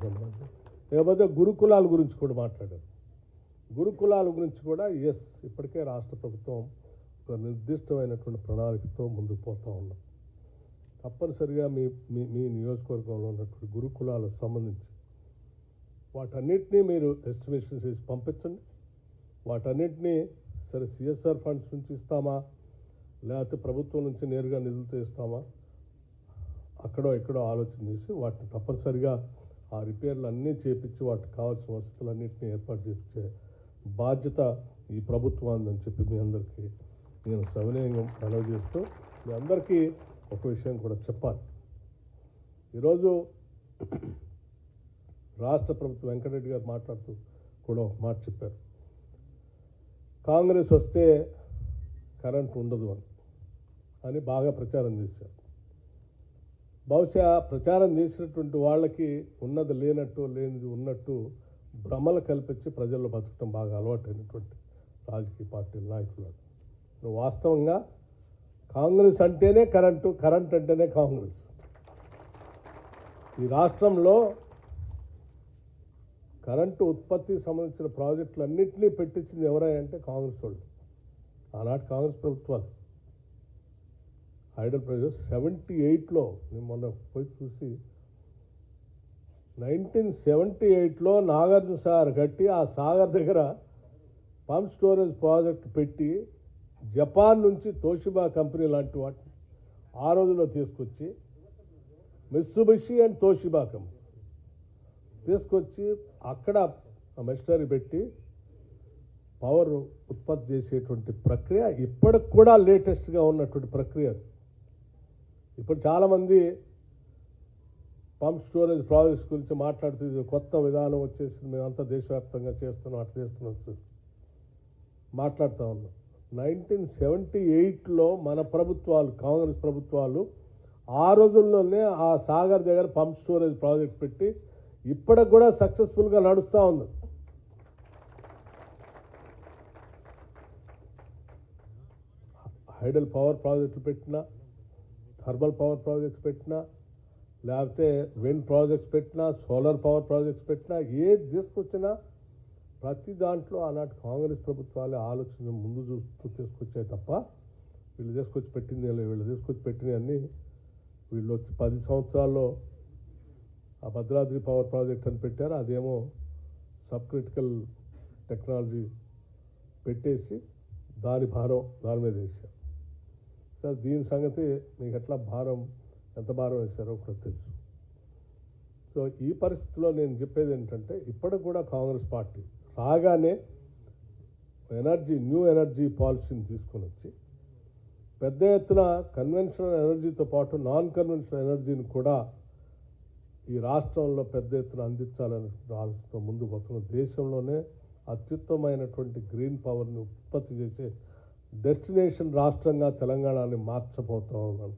సంబంధించి లేకపోతే గురుకులాల గురించి కూడా మాట్లాడారు. గురుకులాల గురించి కూడా ఇప్పటికే రాష్ట్ర ప్రభుత్వం ఒక నిర్దిష్టమైనటువంటి ప్రణాళికతో ముందుకు పోతూ ఉన్నాం. తప్పనిసరిగా మీ మీ మీ నియోజకవర్గంలో ఉన్నటువంటి గురుకులాలకు సంబంధించి వాటన్నిటినీ మీరు ఎస్టిమేషన్ చేసి పంపించండి. వాటన్నిటినీ సరే సిఎస్ఆర్ ఫండ్స్ నుంచి ఇస్తామా లేకపోతే ప్రభుత్వం నుంచి నేరుగా నిధులతో ఇస్తామా ఎక్కడో ఆలోచన చేసి వాటిని తప్పనిసరిగా ఆ రిపేర్లు అన్నీ చేపించి వాటికి కావాల్సిన వసతులన్నింటినీ ఏర్పాటు చేయించే బాధ్యత ఈ ప్రభుత్వాన్ని చెప్పి మీ అందరికీ నేను సవినయంగా మనవి చేస్తూ మీ అందరికీ ఒక విషయం కూడా చెప్పాలి. ఈరోజు రాష్ట్ర ప్రభుత్వం వెంకటరెడ్డి గారు మాట్లాడుతూ కూడా ఒక మాట చెప్పారు. కాంగ్రెస్ వస్తే కరెంట్ ఉండదు అని బాగా ప్రచారం చేశారు. బహుశా ప్రచారం చేసినటువంటి వాళ్ళకి ఉన్నది లేనట్టు లేనిది ఉన్నట్టు భ్రమలు కల్పించి ప్రజల్లో బతకడం బాగా అలవాటైనటువంటి రాజకీయ పార్టీల నాయకులు. వాస్తవంగా కాంగ్రెస్ అంటేనే కరెంటు, కరెంట్ అంటేనే కాంగ్రెస్. ఈ రాష్ట్రంలో కరెంటు ఉత్పత్తికి సంబంధించిన ప్రాజెక్టులన్నింటినీ పెట్టించింది ఎవరంటే కాంగ్రెస్ వాళ్ళు. ఆనాటి కాంగ్రెస్ ప్రభుత్వాలు హైడల్ ప్రాజెక్ట్ 78లో నేను మొన్న పోయి చూసి 1978లో నాగార్జున సాగర్ కట్టి ఆ సాగర్ దగ్గర పంప్ స్టోరేజ్ ప్రాజెక్ట్ పెట్టి జపాన్ నుంచి తోషిబా కంపెనీ లాంటి వాటిని ఆ రోజుల్లో తీసుకొచ్చి మిత్సుబిషి అండ్ తోషిబా కంపెనీ తీసుకొచ్చి అక్కడ మెషినరీ పెట్టి పవర్ ఉత్పత్తి చేసేటువంటి ప్రక్రియ ఇప్పటికి కూడా లేటెస్ట్గా ఉన్నటువంటి ప్రక్రియ. ఇప్పుడు చాలామంది పంప్ స్టోరేజ్ ప్రాజెక్ట్స్ గురించి మాట్లాడుతూ కొత్త విధానం వచ్చేసింది, మేమంతా దేశవ్యాప్తంగా చేస్తున్నాం, అట్లా చేస్తున్నాం మాట్లాడుతూ ఉన్నాం. 1978లో మన ప్రభుత్వాలు, కాంగ్రెస్ ప్రభుత్వాలు ఆ రోజుల్లోనే ఆ సాగర్ దగ్గర పంప్ స్టోరేజ్ ప్రాజెక్ట్ పెట్టి ఇప్పటికి కూడా సక్సెస్ఫుల్గా నడుస్తూ ఉంది. హైడల్ పవర్ ప్రాజెక్టులు పెట్టినా, థర్మల్ పవర్ ప్రాజెక్ట్స్ పెట్టినా, లేకపోతే విండ్ ప్రాజెక్ట్స్ పెట్టినా, సోలార్ పవర్ ప్రాజెక్ట్స్ పెట్టినా, ఏది తీసుకొచ్చినా ప్రతి దాంట్లో ఆనాటి కాంగ్రెస్ ప్రభుత్వాలే ఆలోచన ముందు చూస్తూ తీసుకొచ్చాయి తప్ప వీళ్ళు తీసుకొచ్చి పెట్టింది వీళ్ళు తీసుకొచ్చి పెట్టినవన్నీ వీళ్ళు వచ్చి 10 సంవత్సరాల్లో ఆ భద్రాద్రి పవర్ ప్రాజెక్ట్ అని పెట్టారు. అదేమో సబ్ క్రిటికల్ టెక్నాలజీ పెట్టేసి దాని భారం దాని మీద వేశారు. సార్ దీని సంగతి మీకు ఎట్లా ఎంత భారం వేశారో కూడా తెలుసు. సో ఈ పరిస్థితిలో నేను చెప్పేది ఏంటంటే ఇప్పటికి కూడా కాంగ్రెస్ పార్టీ రాగానే న్యూ ఎనర్జీ పాలసీని తీసుకొని వచ్చి పెద్ద ఎత్తున కన్వెన్షనల్ ఎనర్జీతో పాటు నాన్ కన్వెన్షనల్ ఎనర్జీని కూడా ఈ రాష్ట్రంలో పెద్ద ఎత్తున అందించాలని ఆలోచనతో ముందుకు పోతున్న దేశంలోనే అత్యుత్తమైనటువంటి గ్రీన్ పవర్ని ఉత్పత్తి చేసే డెస్టినేషన్ రాష్ట్రంగా తెలంగాణని మార్చబోతా ఉన్నాను.